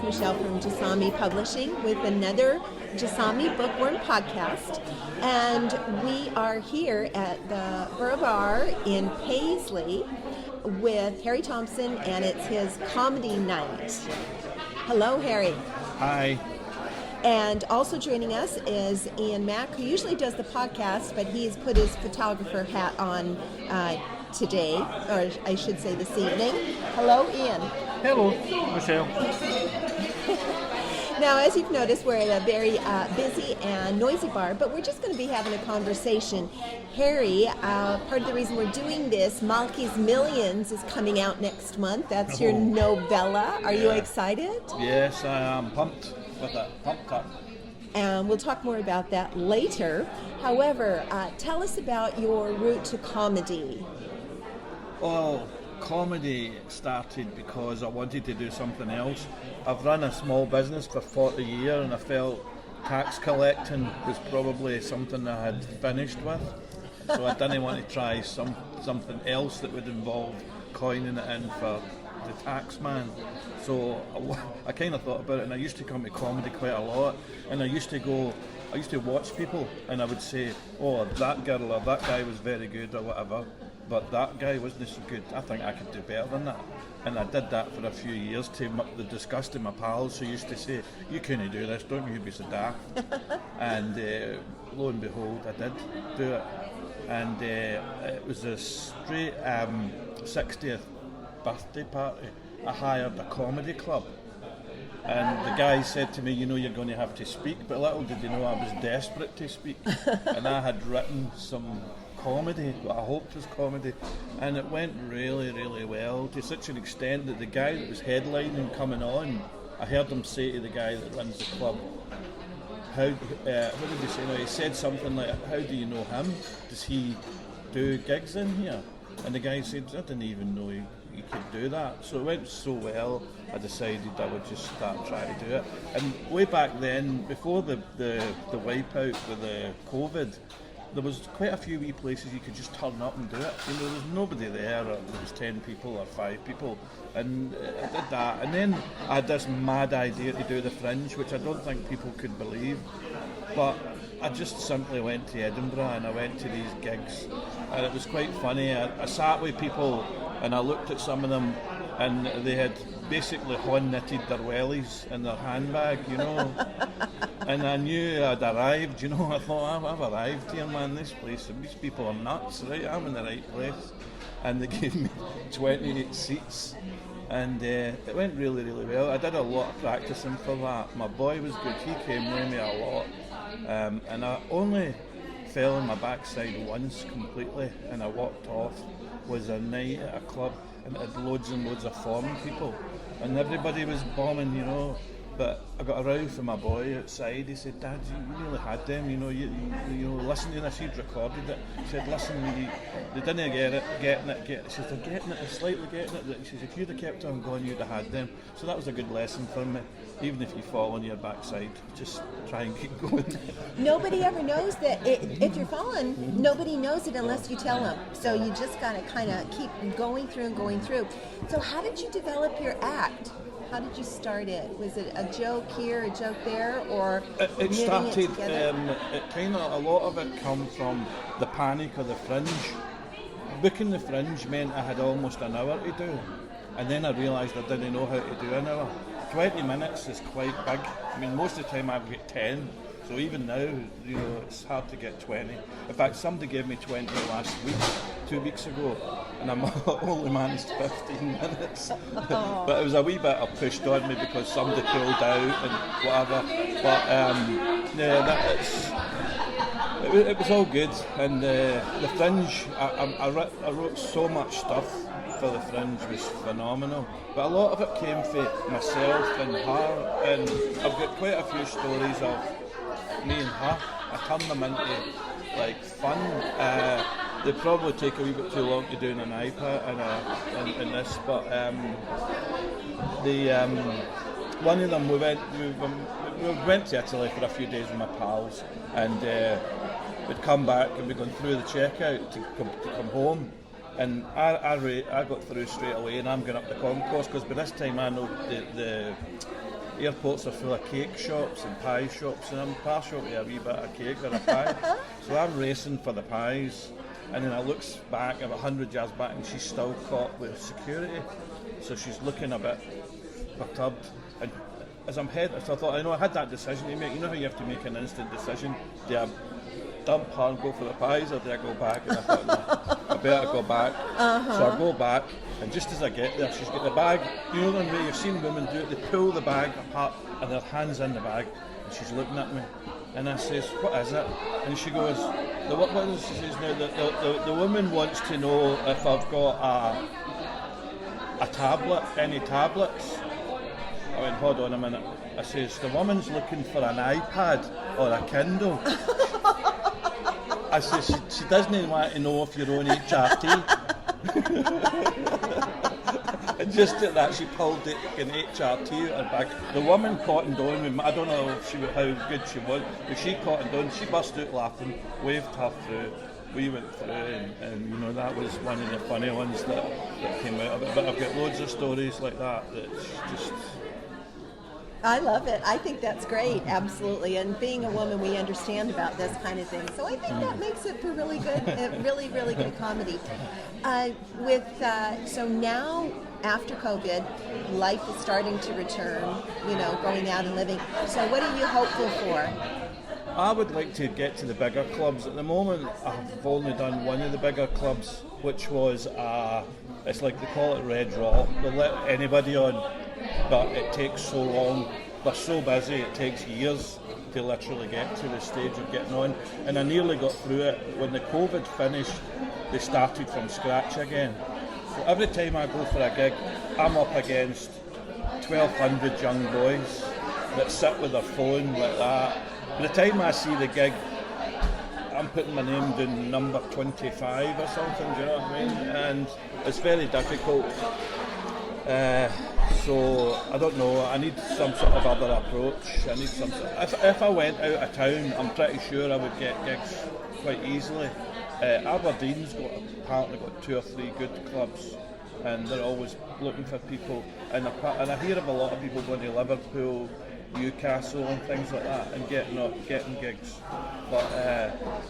Michelle from Jasami Publishing with another Jasami Bookworm podcast. And we are here at the Burgh Bar in Paisley with Harry Thompson, and it's his comedy night. Hello, Harry. Hi. And also joining us is Ian Mack, who usually does the podcast, but he's put his photographer hat on today, or I should say this evening. Hello, Ian. Hello, Michelle. Now, as you've noticed, we're at a very busy and noisy bar, but we're just going to be having a conversation. Harry, part of the reason we're doing this, Malky's Millions is coming out next month. That's your novella. Are you excited? Yes, I am pumped with it. Pumped up. And we'll talk more about that later. However, tell us about your route to comedy. Well, comedy started because I wanted to do something else. I've run a small business for 40 years and I felt tax collecting was probably something I had finished with. So I didn't want to try something else that would involve coining it in for the tax man. So I kind of thought about it, and I used to come to comedy quite a lot, and I used to watch people and I would say, oh, that girl or that guy was very good or whatever, but that guy wasn't so good. I think I could do better than that. And I did that for a few years to the disgust of my pals who used to say, you couldn't do this, don't you be so daft. And lo and behold, I did do it. And it was a straight 60th birthday party. I hired a comedy club. And the guy said to me, you know, you're going to have to speak, but little did you know I was desperate to speak. And I had written some comedy, what I hoped was comedy, and it went really, really well, to such an extent that the guy that was headlining coming on, I heard him say to the guy that runs the club, what did he say? No, he said something like, how do you know him? Does he do gigs in here? And the guy said, I didn't even know he could do that. So it went so well, I decided I would just start trying to do it. And way back then, before the wipeout with the COVID, there was quite a few wee places you could just turn up and do it. You know, there was nobody there, or there was 10 people or 5 people, and I did that. And then I had this mad idea to do the Fringe, which I don't think people could believe. But I just simply went to Edinburgh and I went to these gigs, and it was quite funny. I sat with people and I looked at some of them, and they had basically knitted their wellies in their handbag, you know. And I knew I'd arrived, you know. I thought, I've arrived here, man, this place, and these people are nuts, right? I'm in the right place. And they gave me 28 seats, and it went really, really well. I did a lot of practicing for that. My boy was good, he came with me a lot. And I only fell on my backside once completely, and I walked off. Was a night at a club, and it had loads and loads of foreign people, and everybody was bombing, you know. But I got a row from my boy outside. He said, Dad, you really had them, you know. You listen to this. He'd recorded it. He said, listen, they didn't getting it. He said, they're getting it, they're slightly getting it. He says, if you'd have kept on going, you'd have had them. So that was a good lesson for me. Even if you fall on your backside, just try and keep going. Nobody ever knows that if you're falling, nobody knows it unless you tell them. So you just got to kind of keep going through and going through. So how did you develop your act? How did you start it? Was it a joke here, a joke there, or it started? It kind of, a lot of it come from the panic of the Fringe. Booking the Fringe meant I had almost an hour to do, and then I realised I didn't know how to do an hour. 20 minutes is quite big. I mean, most of the time I get 10. So even now, you know, it's hard to get 20. In fact, somebody gave me 20 last week, 2 weeks ago, and I'm only managed 15 minutes. But it was a wee bit of pushed on me because somebody pulled out and whatever. But it was all good. And the Fringe, I wrote so much stuff for the Fringe, was phenomenal. But a lot of it came from myself and her, and I've got quite a few stories of me and her. I turn them into like fun. They probably take a wee bit too long to do on an iPad and this, but one of them we went to Italy for a few days with my pals, and we'd come back and we'd gone through the checkout to come home. And I got through straight away, and I'm going up the concourse because by this time I know the airports are full of cake shops and pie shops, and I'm partial to a wee bit of cake or a pie. So I'm racing for the pies, and then I looks back about 100 yards back, and she's still caught with security. So she's looking a bit perturbed. And as I'm heading, so I thought, I had that decision to make. You know how you have to make an instant decision? Do I dump her and go for the pies, or do I go back? And I thought, no, I better go back. So I go back, and just as I get there, she's got the bag. You know the way you've seen women do it? They pull the bag apart, and their hands in the bag, and she's looking at me. And I says, what is it? And she goes, what is it? She says, now, the woman wants to know if I've got a tablet, any tablets. I went, hold on a minute. I says, the woman's looking for an iPad or a Kindle. I says, she doesn't want to know if you're on HRT. And just at that, she pulled an HRT out her bag. The woman cottoned on with me. I don't know how good she was, but she cottoned on. She burst out laughing, waved her through. We went through, and you know, that was one of the funny ones that came out of it. But I've got loads of stories like that just... I love it. I think that's great, absolutely. And being a woman, we understand about this kind of thing. So I think that makes it for really good, really good comedy. So now, after COVID, life is starting to return, going out and living. So what are you hopeful for? I would like to get to the bigger clubs. At the moment, I've only done one of the bigger clubs, which was, it's like they call it Red Rock. They'll let anybody on, but it takes so long. They're so busy, it takes years to literally get to the stage of getting on. And I nearly got through it. When the COVID finished, they started from scratch again. So every time I go for a gig, I'm up against 1,200 young boys that sit with their phone like that. By the time I see the gig, I'm putting my name down number 25 or something, do you know what I mean? And it's very difficult. So I don't know, I need some sort of other approach. I need some sort if I went out of town, I'm pretty sure I would get gigs quite easily. Aberdeen's apparently got 2 or 3 good clubs, and they're always looking for people. And I hear of a lot of people going to Liverpool, Newcastle and things like that, and getting gigs. But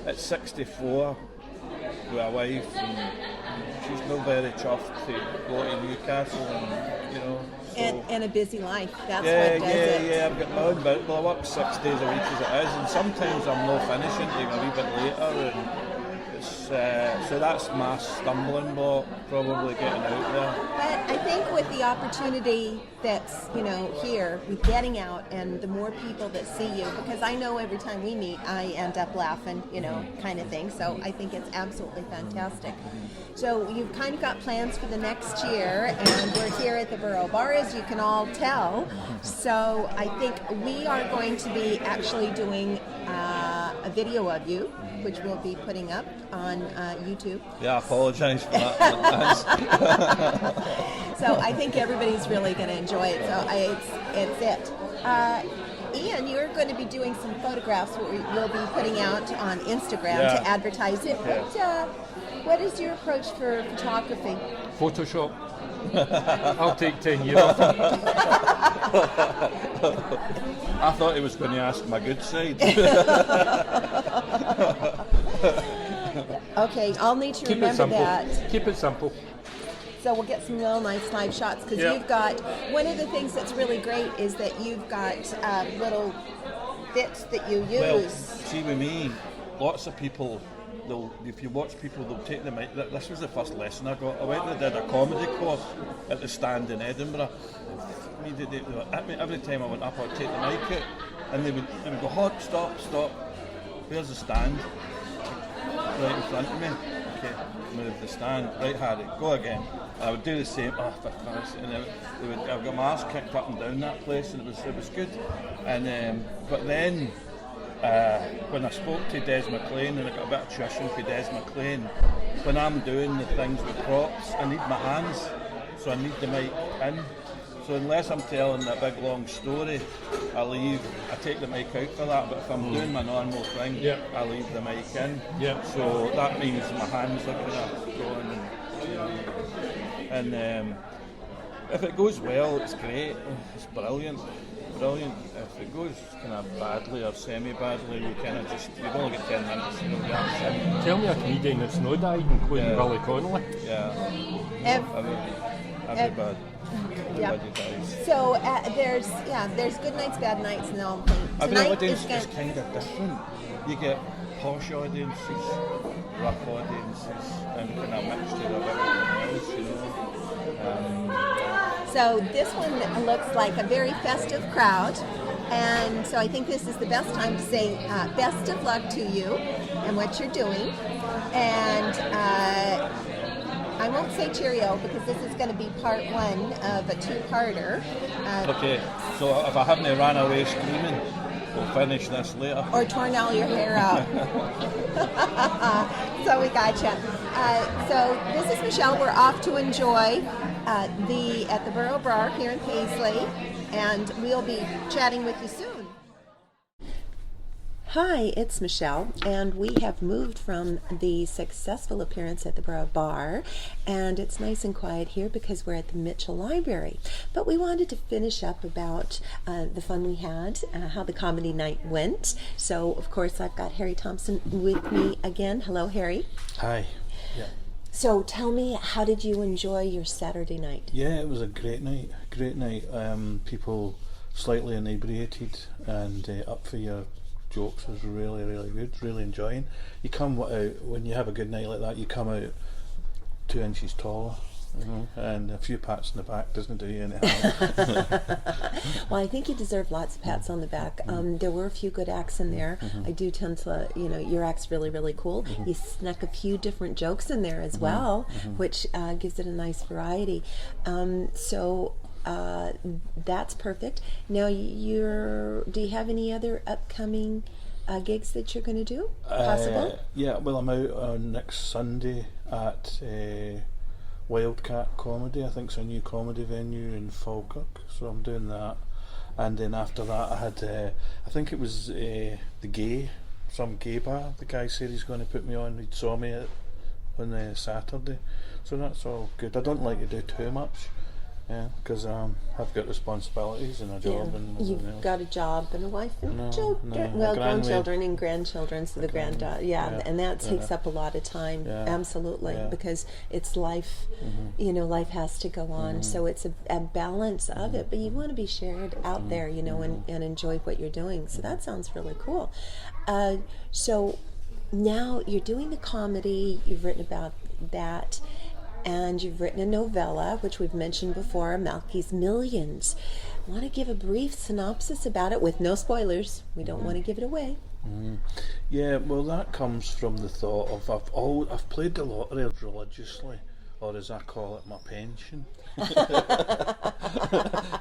at 64, with a wife, and she's not very chuffed to go to Newcastle, and So, and a busy life, that's what does it. Yeah, I've got my own bit. Well, I work 6 days a week as it is, and sometimes I'm not finishing till a wee bit later, and it's, so that's my stumbling block, probably getting out there. But I think with the opportunity that's, here, with getting out and the more people that see you, because I know every time we meet, I end up laughing, kind of thing. So I think it's absolutely fantastic. So you've kind of got plans for the next year, and we're here at the Burgh Bar, as you can all tell. So I think we are going to be actually doing a video of you, which we'll be putting up on YouTube. Yeah, I apologise for that. So I think everybody's really going to enjoy it. So it's it. Ian, you're going to be doing some photographs we'll be putting out on Instagram to advertise it. Yeah. What is your approach for photography? Photoshop. I'll take 10 years off. I thought he was going to ask my good side. Okay, I'll need to remember that. Keep it simple. So we'll get some real nice live shots, because you've got, one of the things that's really great is that you've got little bits that you use. Well, see with me, lots of people, if you watch people, they'll take the mic. This was the first lesson I got. I went and did a comedy course at the Stand in Edinburgh. Every time I went up, I would take the mic out, and they would go, "Halt, stop, where's the stand?" Right in front of me. Okay, move the stand. Right, Harry, go again. I would do the same. And I've got my arse kicked up and down that place, and it was good. And but then when I spoke to Des McLean, and I got a bit of tuition for Des McLean, when I'm doing the things with props, I need my hands, so I need the mic in. So unless I'm telling a big long story, I take the mic out for that, but if I'm doing my normal thing, I leave the mic in. So that means my hands are kind of going, and if it goes well, it's great, it's brilliant. brilliant. If it goes kind of badly or semi-badly, you kind of just, you've only got 10 minutes, you know, that's it. Tell me a comedian that's not died, including Billy Connolly. Yeah. Everybody dies. So there's good nights, bad nights, and all. Every Tonight audience is is kind of different. You get posh audiences, rough audiences, and kind of mixture of everything else, you know. So this one looks like a very festive crowd, and so I think this is the best time to say best of luck to you and what you're doing. And I won't say cheerio because this is going to be part one of a two-parter. Okay, so if I haven't ran away screaming, we'll finish this later. Or torn all your hair out. So we gotcha. So this is Michelle. We're off to enjoy at the Burgh Bar here in Paisley, and we'll be chatting with you soon. Hi, it's Michelle, and we have moved from the successful appearance at the Burgh Bar, and it's nice and quiet here because we're at the Mitchell Library. But we wanted to finish up about the fun we had, how the comedy night went. So, of course, I've got Harry Thompson with me again. Hello, Harry. Hi. Yeah. So, tell me, how did you enjoy your Saturday night? Yeah, it was a great night. People slightly inebriated and up for your jokes was really, really good, really enjoying. You come out, when you have a good night like that, you come out 2 inches taller, you know, and a few pats on the back doesn't do you any harm. Well, I think you deserve lots of pats on the back. There were a few good acts in there. I do tend to, your act's really, really cool. You snuck a few different jokes in there as well, which gives it a nice variety. So that's perfect. Now, do you have any other upcoming gigs that you're going to do? Possible? Yeah, well, I'm out on next Sunday at Wildcat Comedy. I think it's a new comedy venue in Falkirk, so I'm doing that. And then after that, I had, I think it was some gay bar. The guy said he's going to put me on. He saw me on Saturday, so that's all good. I don't like to do too much. Yeah, because I've got responsibilities and a job and you've else. Got a job and a wife and grandchildren and grandchildren, so the granddaughter, and that takes up a lot of time, absolutely, because it's life, life has to go on, so it's a balance of it, but you want to be shared out there, and enjoy what you're doing, so that sounds really cool. So now you're doing the comedy, you've written about that, and you've written a novella, which we've mentioned before, Malky's Millions. I want to give a brief synopsis about it with no spoilers. We don't want to give it away. Yeah, well, that comes from the thought of I've played the lottery religiously, or as I call it, my pension.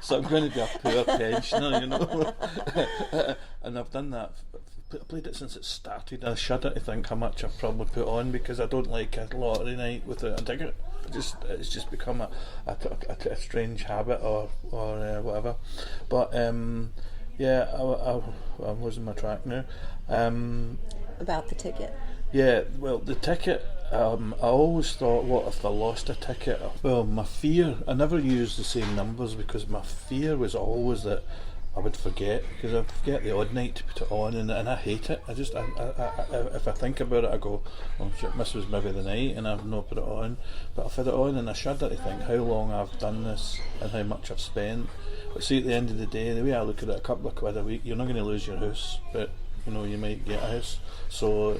So I'm going to be a poor pensioner, and I've done that. I played it since it started. I shudder to think how much I've probably put on because I don't like a lottery night without a ticket. It's just become a strange habit or whatever. But I'm losing my track now. About the ticket. Yeah, well, the ticket. I always thought, what if I lost a ticket? Well, my fear. I never used the same numbers because my fear was always that I would forget, because I forget the odd night to put it on, and I hate it. If I think about it, I go, oh shit, this was maybe the night, and I've not put it on. But I've had it on, and I shudder to think how long I've done this and how much I've spent. But see, at the end of the day, the way I look at it, a couple of quid a week, you're not going to lose your house, but you might get a house. So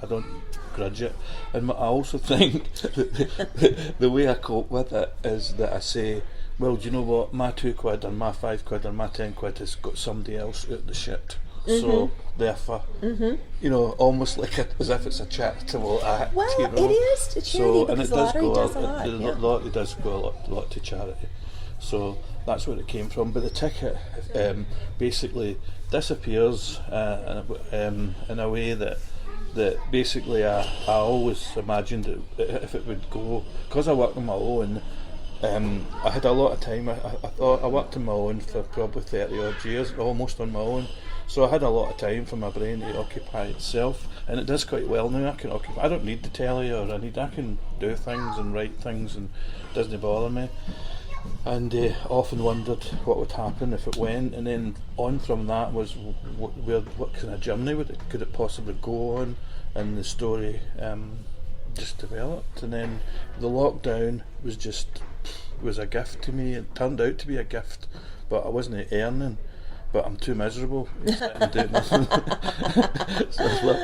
I don't grudge it. And I also think the way I cope with it is that I say, well, do you know what? My £2 and my £5 and my £10 has got somebody else out the shit. So therefore, almost like as if it's a charitable act. Well, it is to charity because the lottery does a lot. The lottery does go a lot to charity. So that's where it came from. But the ticket basically disappears in a way that basically I always imagined that if it would go, because I work on my own. I had a lot of time. I thought I worked on my own for probably 30 odd years, almost on my own. So I had a lot of time for my brain to occupy itself, and it does quite well now. I don't need the telly, I can do things and write things, and it doesn't bother me. And often wondered what would happen if it went, and then on from that was what kind of journey could it possibly go on, and the story just developed. And then the lockdown was a gift to me. It turned out to be a gift, but I wasn't earning. But I'm too miserable and doing nothing. So it's like,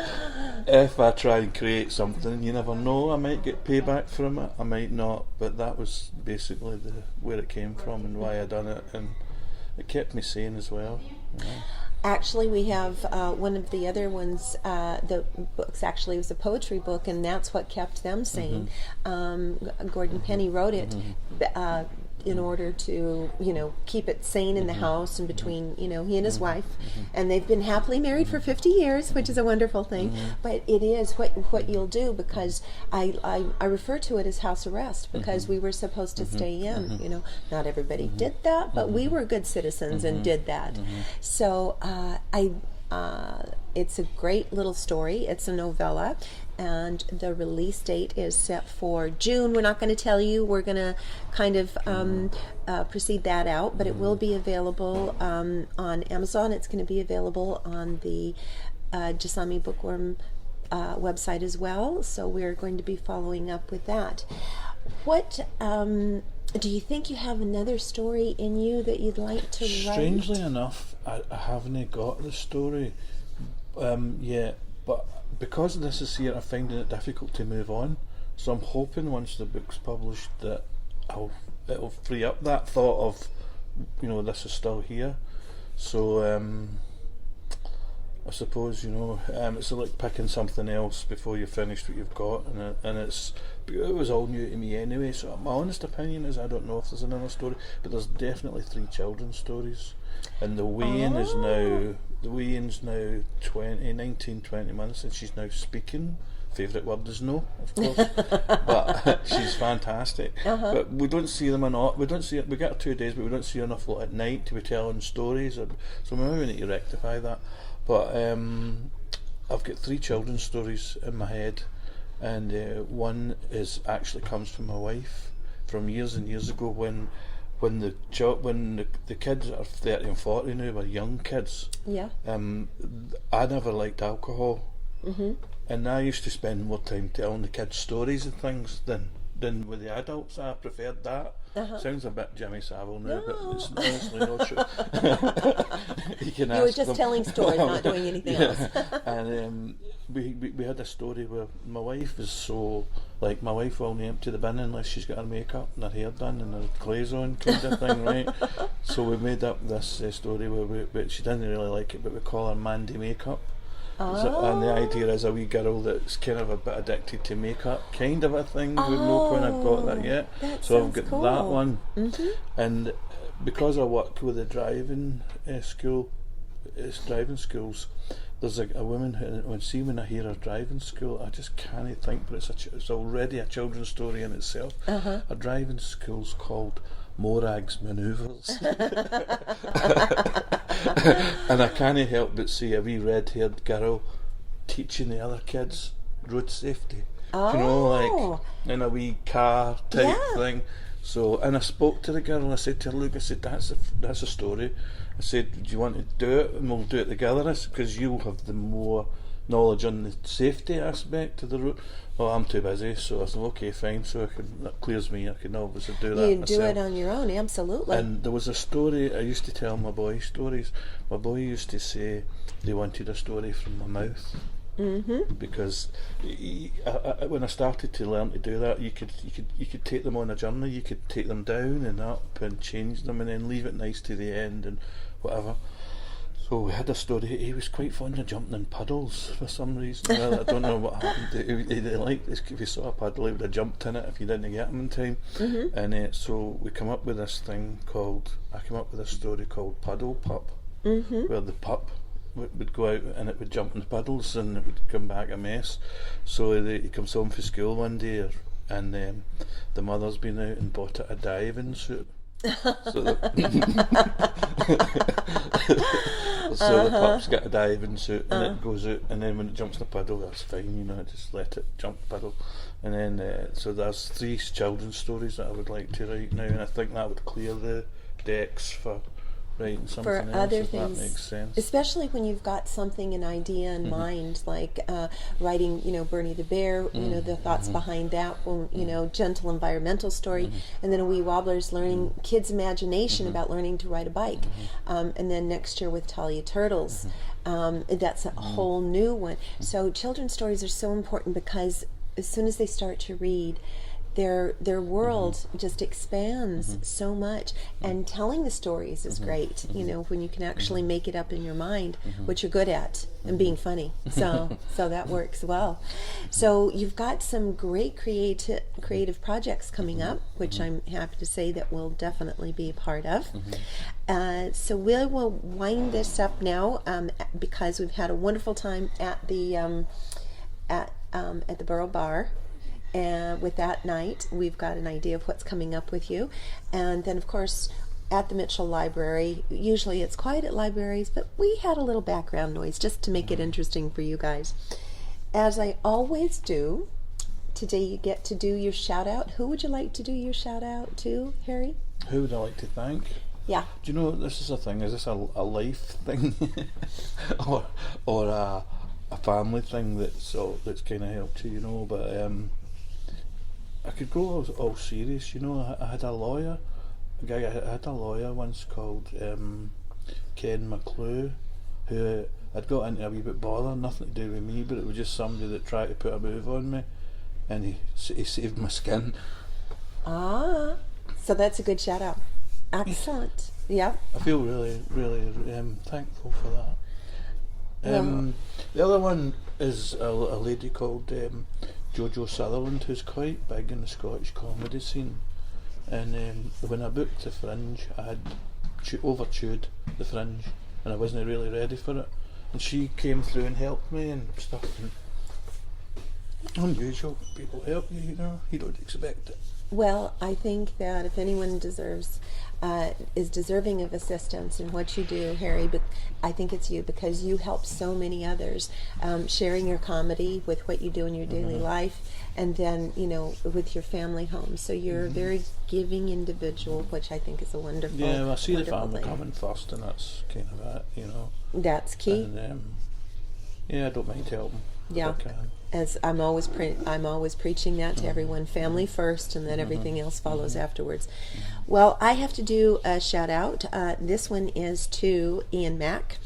if I try and create something, you never know, I might get payback from it, I might not, but that was basically where it came from and why I done it, and it kept me sane as well. Yeah. Actually, we have one of the other ones, the books actually was a poetry book, and that's what kept them sane. Gordon Penny wrote it in order to, keep it sane in the house and between, he and his wife. And they've been happily married for 50 years, which is a wonderful thing. But it is what you'll do, because I refer to it as house arrest, because we were supposed to stay in. Not everybody did that, but we were good citizens and did that. So it's a great little story. It's a novella, and the release date is set for June. We're not going to tell you. We're going to kind of proceed that out, but it will be available on Amazon. It's going to be available on the Jasami Bookworm website as well, so we're going to be following up with that. What do you think you have another story in you that you'd like to write? Strangely enough, I haven't got the story yet, but because this is here, I'm finding it difficult to move on. So I'm hoping once the book's published that it'll free up that thought of, this is still here. So I suppose it's like picking something else before you've finished what you've got, and it was all new to me anyway. So my honest opinion is I don't know if there's another story, but there's definitely 3 children's stories, and the weigh-in's now 19, 20 months, and she's now speaking. Favourite word is no, of course, but she's fantastic. But we don't see them enough. We get her 2 days, but we don't see her enough at night to be telling stories. So maybe we need to rectify that. But I've got 3 children's stories in my head, and one actually comes from my wife from years and years ago when the kids that are 30 and 40 now were young kids. Yeah. I never liked alcohol, and I used to spend more time telling the kids stories and things than with the adults. I preferred that. Sounds a bit Jimmy Savile now, but it's honestly not true. you were just telling stories, not doing anything else. And we had a story where my wife is so, my wife will only empty the bin unless she's got her makeup and her hair done and her clothes on, kind of thing, right? So we made up this story where she didn't really like it, but we call her Mandy Makeup. And the idea is a wee girl that's kind of a bit addicted to makeup, kind of a thing. We've no point I've got that yet. So I've got cool. that one. And because I work with the driving schools, there's a woman who, when I hear her driving school, I just can't think, but it's already a children's story in itself. A driving school's called Morag's Manoeuvres. And I can't help but see a wee red-haired girl teaching the other kids road safety. In a wee car type thing. So, and I spoke to the girl and I said to her, look, I said, that's a story. I said, do you want to do it? And we'll do it together, because you'll have the more knowledge on the safety aspect of the route. Well, I'm too busy, so I said, okay, fine. So that clears me. I can obviously do that myself. You do it on your own, absolutely. And there was a story, I used to tell my boy stories. My boy used to say they wanted a story from my mouth. Because when I started to learn to do that, you could take them on a journey. You could take them down and up and change them, and then leave it nice to the end and whatever. So we had a story. He was quite fond of jumping in puddles for some reason. Well, I don't know what happened. He liked, if he saw a puddle, he would have jumped in it if you didn't get him in time. And so we come up with this thing I came up with a story called Puddle Pup, where the pup would go out and it would jump in the puddles and it would come back a mess. So he comes home from school one day, and the mother's been out and bought it a diving suit. So so the pup's got a diving suit and it goes out, and then when it jumps the puddle, that's fine, you know, just let it jump the puddle. And then so there's 3 children's stories that I would like to write now, and I think that would clear the decks for writing something For else, other if things, that makes sense. especially when you've got something, an idea in mind, like writing, Bernie the Bear, the thoughts behind that, gentle environmental story, and then a Wee Wobbler's learning kids' imagination about learning to ride a bike, and then next year with Talia Turtles, that's a whole new one. So children's stories are so important because as soon as they start to read, their world just expands so much, and telling the stories is great, when you can actually make it up in your mind, which you're good at, and being funny, so that works well. So you've got some great creative projects coming up, which I'm happy to say that we'll definitely be a part of. So we will wind this up now, because we've had a wonderful time at the Burgh Bar. And with that night, we've got an idea of what's coming up with you. And then, of course, at the Mitchell Library, usually it's quiet at libraries, but we had a little background noise just to make it interesting for you guys. As I always do, today you get to do your shout out. Who would you like to do your shout out to, Harry? Who would I like to thank? Yeah. Do you know, this is a thing, is this a life thing? or a family thing that's kind of helped you, but I could go all serious, I had a lawyer, I had a lawyer once called Ken McClue, who I'd got into a wee bit bother, nothing to do with me, but it was just somebody that tried to put a move on me, and he saved my skin. So that's a good shout out. Excellent. Yeah. I feel really, really thankful for that. The other one is a lady called Jojo Sutherland, who's quite big in the Scottish comedy scene, and when I booked the Fringe, I had over-chewed the Fringe, and I wasn't really ready for it, and she came through and helped me and stuff, and unusual, people help you, you don't expect it. Well, I think that if anyone is deserving of assistance in what you do, Harry, but I think it's you, because you help so many others, sharing your comedy with what you do in your daily life, and then with your family home. So you're a very giving individual, which I think is a wonderful. Yeah, well, I see the family thing. coming first, and that's kind of it, That's key. And I don't mind helping. Yeah. If I can. As I'm always preaching that to everyone: family first, and then everything else follows afterwards. Well, I have to do a shout out. This one is to Ian Mack,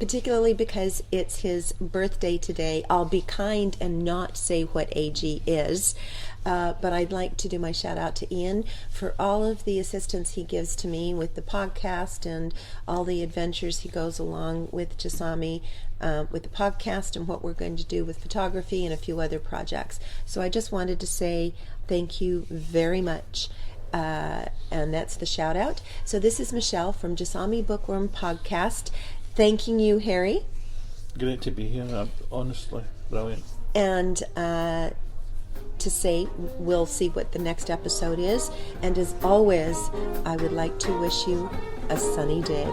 particularly because it's his birthday today. I'll be kind and not say what age he is, but I'd like to do my shout out to Ian for all of the assistance he gives to me with the podcast and all the adventures he goes along with Jasami, with the podcast and what we're going to do with photography and a few other projects. So I just wanted to say thank you very much. And that's the shout out. So this is Michelle from Jasami Bookworm Podcast, thanking you, Harry. Great to be here, honestly, brilliant. And to say we'll see what the next episode is. And as always, I would like to wish you a sunny day.